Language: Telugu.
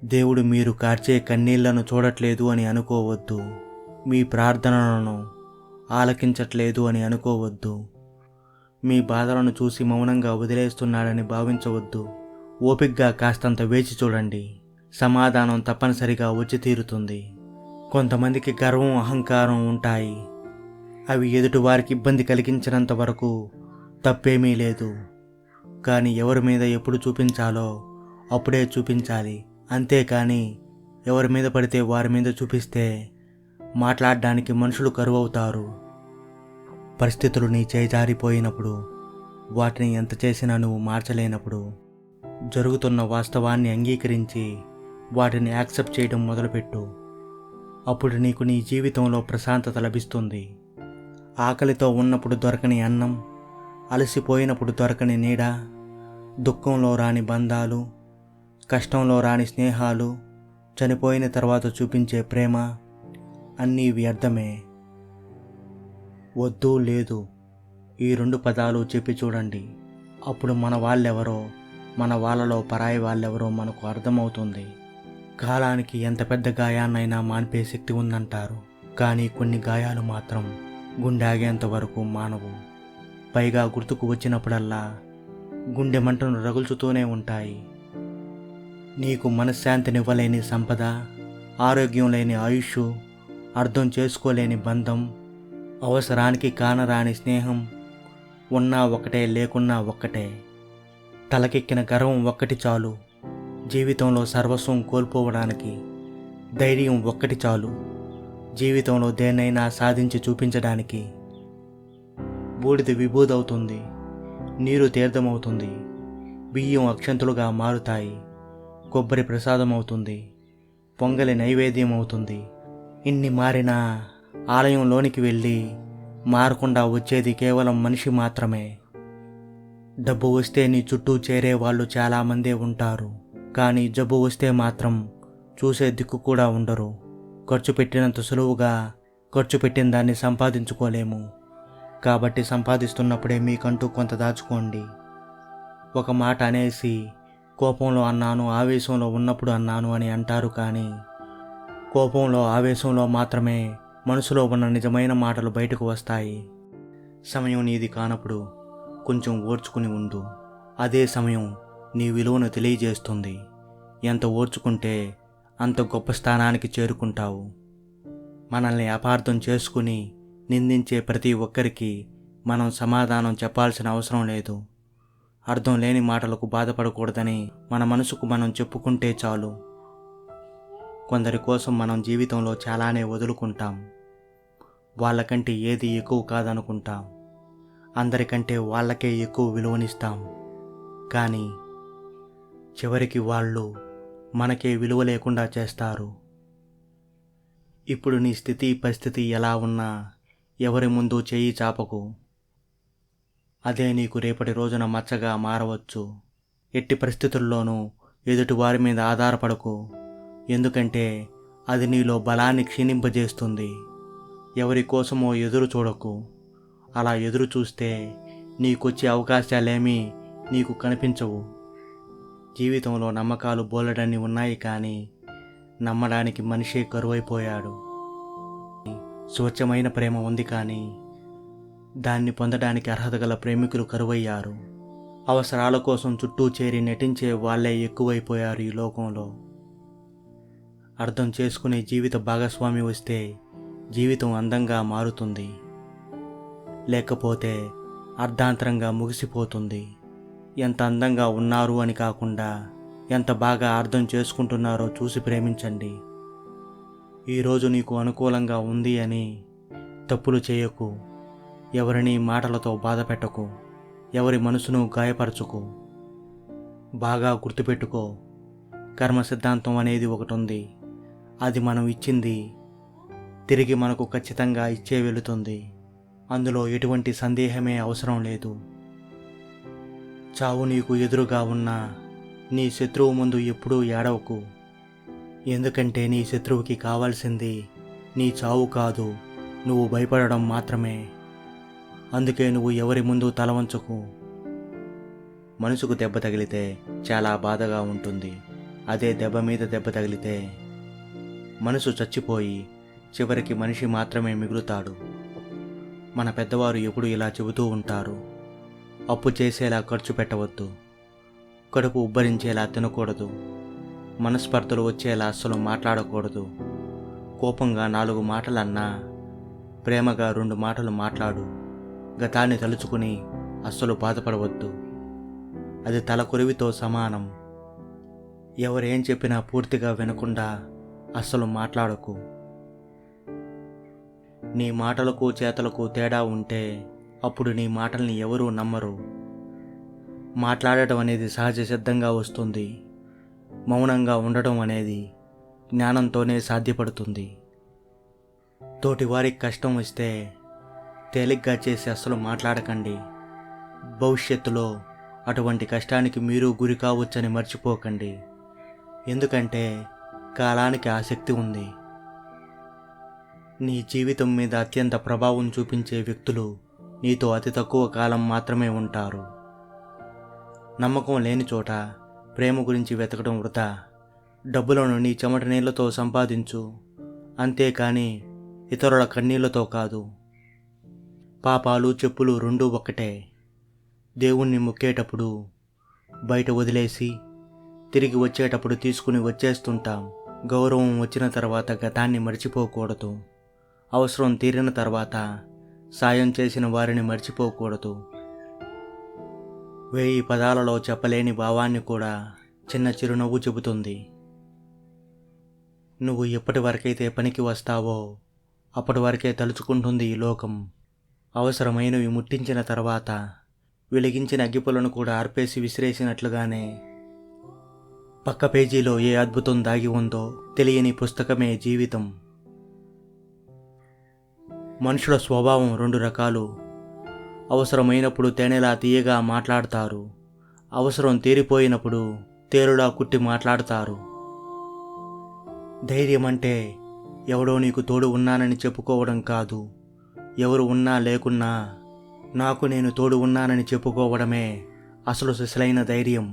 దేవుడు మీరు కార్చే కన్నీళ్లను చూడట్లేదు అని అనుకోవద్దు. మీ ప్రార్థనలను ఆలకించట్లేదు అని అనుకోవద్దు. మీ బాధలను చూసి మౌనంగా వదిలేస్తున్నాడని భావించవద్దు. ఓపిగ్గా కాస్తంత వేచి చూడండి. సమాధానం తప్పనిసరిగా వచ్చి తీరుతుంది. కొంతమందికి గర్వం, అహంకారం ఉంటాయి. అవి ఎదుటివారికి ఇబ్బంది కలిగించినంత వరకు తప్పేమీ లేదు. కానీ ఎవరి మీద ఎప్పుడు చూపించాలో అప్పుడే చూపించాలి. అంతేకాని ఎవరి మీద పడితే వారి మీద చూపిస్తే మాట్లాడడానికి మనుషులు కరువవుతారు. పరిస్థితులు నీ చేజారిపోయినప్పుడు, వాటిని ఎంత చేసినా నువ్వు మార్చలేనప్పుడు, జరుగుతున్న వాస్తవాన్ని అంగీకరించి వాటిని యాక్సెప్ట్ చేయడం మొదలుపెట్టు. అప్పుడు నీకు నీ జీవితంలో ప్రశాంతత లభిస్తుంది. ఆకలితో ఉన్నప్పుడు దొరకని అన్నం, అలసిపోయినప్పుడు దొరకని నీడ, దుఃఖంలో రాని బంధాలు, కష్టంలో రాని స్నేహాలు, చనిపోయిన తర్వాత చూపించే ప్రేమ అన్నీ వ్యర్థమే. వద్దు, లేదు, ఈ 2 పదాలు చెప్పి చూడండి. అప్పుడు మన వాళ్ళెవరో, మన వాళ్ళలో పరాయి వాళ్ళెవరో మనకు అర్థమవుతుంది. కాలానికి ఎంత పెద్ద గాయాన్నైనా మాన్పే శక్తి ఉందంటారు. కానీ కొన్ని గాయాలు మాత్రం గుండె ఆగేంత వరకు మానవు. పైగా గుర్తుకు వచ్చినప్పుడల్లా గుండె మంటను రగుల్చుతూనే ఉంటాయి. నీకు మనశ్శాంతినివ్వలేని సంపద, ఆరోగ్యం లేని ఆయుష్, అర్థం చేసుకోలేని బంధం, అవసరానికి కానరాని స్నేహం, ఉన్నా ఒక్కటే లేకున్నా ఒక్కటే. తలకెక్కిన గర్వం ఒక్కటి చాలు. జీవితంలో సర్వస్వం కోల్పోవడానికి ధైర్యం ఒక్కటి చాలు. జీవితంలో దేన్నైనా సాధించి చూపించడానికి. బూడిద విభూదవుతుంది, నీరు తీర్థమవుతుంది, బియ్యం అక్షంతులుగా మారుతాయి, కొబ్బరి ప్రసాదం అవుతుంది, పొంగలి నైవేద్యం అవుతుంది. ఇన్ని మారినా ఆలయంలోనికి వెళ్ళి మారకుండా వచ్చేది కేవలం మనిషి మాత్రమే. డబ్బు వస్తే నీ చుట్టూ చేరే వాళ్ళు చాలామందే ఉంటారు. కానీ జబ్బు వస్తే మాత్రం చూసే దిక్కు కూడా ఉండరు. ఖర్చు పెట్టినంత సులువుగా ఖర్చు పెట్టిన దాన్ని సంపాదించుకోలేము. కాబట్టి సంపాదిస్తున్నప్పుడే మీకంటూ కొంత దాచుకోండి. ఒక మాట అనేసి కోపంలో అన్నాను, ఆవేశంలో ఉన్నప్పుడు అన్నాను అని అంటారు. కానీ కోపంలో, ఆవేశంలో మాత్రమే మనసులో ఉన్న నిజమైన మాటలు బయటకు వస్తాయి. సమయం నీది కానప్పుడు కొంచెం ఓర్చుకుని ఉండు. అదే సమయం నీ విలువను తెలియజేస్తుంది. ఎంత ఓర్చుకుంటే అంత గొప్ప స్థానానికి చేరుకుంటావు. మనల్ని అపార్థం చేసుకుని నిందించే ప్రతి ఒక్కరికి మనం సమాధానం చెప్పాల్సిన అవసరం లేదు. అర్థం లేని మాటలకు బాధపడకూడదని మన మనసుకు మనం చెప్పుకుంటే చాలు. కొందరి కోసం మనం జీవితంలో చాలానే వదులుకుంటాం. వాళ్ళకంటే ఏది ఎక్కువ కాదనుకుంటాం. అందరికంటే వాళ్ళకే ఎక్కువ విలువనిస్తాం. కానీ చివరికి వాళ్ళు మనకే విలువ లేకుండా చేస్తారు. ఇప్పుడు నీ స్థితి, పరిస్థితి ఎలా ఉన్నా ఎవరి ముందు చేయి చాపకు. అదే నీకు రేపటి రోజున మచ్చగా మారవచ్చు. ఎట్టి పరిస్థితుల్లోనూ ఎదుటి వారి మీద ఆధారపడకు. ఎందుకంటే అది నీలో బలాన్ని క్షీణింపజేస్తుంది. ఎవరి కోసమో ఎదురు చూడకు. అలా ఎదురు చూస్తే నీకొచ్చే అవకాశాలేమీ నీకు కనిపించవు. జీవితంలో నమ్మకాలు బోలెడన్ని ఉన్నాయి, కానీ నమ్మడానికి మనిషే కరువైపోయాడు. స్వచ్ఛమైన ప్రేమ ఉంది, కానీ దాన్ని పొందడానికి అర్హత గల ప్రేమికులు కరువయ్యారు. అవసరాల కోసం చుట్టూ చేరి నటించే వాళ్ళే ఎక్కువైపోయారు ఈ లోకంలో. అర్థం చేసుకునే జీవిత భాగస్వామి వస్తే జీవితం అందంగా మారుతుంది. లేకపోతే అర్ధాంతరంగా ముగిసిపోతుంది. ఎంత అందంగా ఉన్నారు అని కాకుండా ఎంత బాగా అర్థం చేసుకుంటున్నారో చూసి ప్రేమించండి. ఈరోజు నీకు అనుకూలంగా ఉంది అని తప్పులు చేయకు. ఎవరిని మాటలతో బాధ పెట్టకు. ఎవరి మనసును గాయపరచుకు. బాగా గుర్తుపెట్టుకో, కర్మ సిద్ధాంతం అనేది ఒకటి ఉంది. అది మనం ఇచ్చింది తిరిగి మనకు ఖచ్చితంగా ఇచ్చే వెళుతుంది. అందులో ఎటువంటి సందేహమే అవసరం లేదు. చావు నీకు ఎదురుగా ఉన్నా నీ శత్రువు ముందు ఎప్పుడూ ఏడవకు. ఎందుకంటే నీ శత్రువుకి కావాల్సింది నీ చావు కాదు, నువ్వు భయపడడం మాత్రమే. అందుకే నువ్వు ఎవరి ముందు తల వంచకు. మనసుకు దెబ్బ తగిలితే చాలా బాధగా ఉంటుంది. అదే దెబ్బ మీద దెబ్బ తగిలితే మనసు చచ్చిపోయి చివరికి మనిషి మాత్రమే మిగులుతాడు. మన పెద్దవారు ఎప్పుడు ఇలా చెబుతూ ఉంటారు, అప్పు చేసేలా ఖర్చు పెట్టవద్దు, కడుపు ఉబ్బరించేలా తినకూడదు, మనస్పర్ధలు వచ్చేలా అస్సలు మాట్లాడకూడదు, కోపంగా 4 మాటలన్నా ప్రేమగా 2 మాటలు మాట్లాడు, గతాన్ని తలుచుకుని అస్సలు బాధపడవద్దు, అది తలకొరివితో సమానం. ఎవరేం చెప్పినా పూర్తిగా వినకుండా అస్సలు మాట్లాడకు. నీ మాటలకు చేతలకు తేడా ఉంటే అప్పుడు నీ మాటల్ని ఎవరూ నమ్మరు. మాట్లాడటం అనేది సహజ సిద్ధంగా వస్తుంది. మౌనంగా ఉండటం అనేది జ్ఞానంతోనే సాధ్యపడుతుంది. తోటివారికి కష్టం వస్తే తేలిగ్గా చేసి అస్సలు మాట్లాడకండి. భవిష్యత్తులో అటువంటి కష్టానికి మీరు గురి కావచ్చని మర్చిపోకండి. ఎందుకంటే కాలానికి ఆసక్తి ఉంది. నీ జీవితం మీద అత్యంత ప్రభావం చూపించే వ్యక్తులు నీతో అతి తక్కువ కాలం మాత్రమే ఉంటారు. నమ్మకం లేని చోట ప్రేమ గురించి వెతకడం వృధా. డబ్బులను నీ చెమట నీళ్లతో సంపాదించు, అంతేకాని ఇతరుల కన్నీళ్లతో కాదు. పాపాలు చెప్పులు రెండూ ఒక్కటే. దేవుణ్ణి మొక్కేటప్పుడు బయట వదిలేసి తిరిగి వచ్చేటప్పుడు తీసుకుని వచ్చేస్తుంటాం. గౌరవం వచ్చిన తర్వాత గతాన్ని మర్చిపోకూడదు. అవసరం తీరిన తర్వాత సాయం చేసిన వారిని మర్చిపోకూడదు. 1000 పదాలలో చెప్పలేని భావాన్ని కూడా చిన్న చిరునవ్వు చెబుతుంది. నువ్వు ఎప్పటి వరకైతే పనికి వస్తావో అప్పటి వరకే తలుచుకుంటుంది ఈ లోకం. అవసరమైనవి ముట్టించిన తర్వాత వెలిగించిన అగ్గిపులను కూడా ఆర్పేసి విసిరేసినట్లుగానే పక్క పేజీలో ఏ అద్భుతం దాగి ఉందో తెలియని పుస్తకమే జీవితం. మనుషుల స్వభావం 2 రకాలు. అవసరమైనప్పుడు తేనెలా తీయగా మాట్లాడతారు, అవసరం తీరిపోయినప్పుడు తేరులా కుట్టి మాట్లాడతారు. ధైర్యం అంటే ఎవడో నీకు తోడు ఉన్నానని చెప్పుకోవడం కాదు. ఎవరు ఉన్నా లేకున్నా నాకు నేను తోడు ఉన్నానని చెప్పుకోవడమే అసలు సిసలైన ధైర్యం.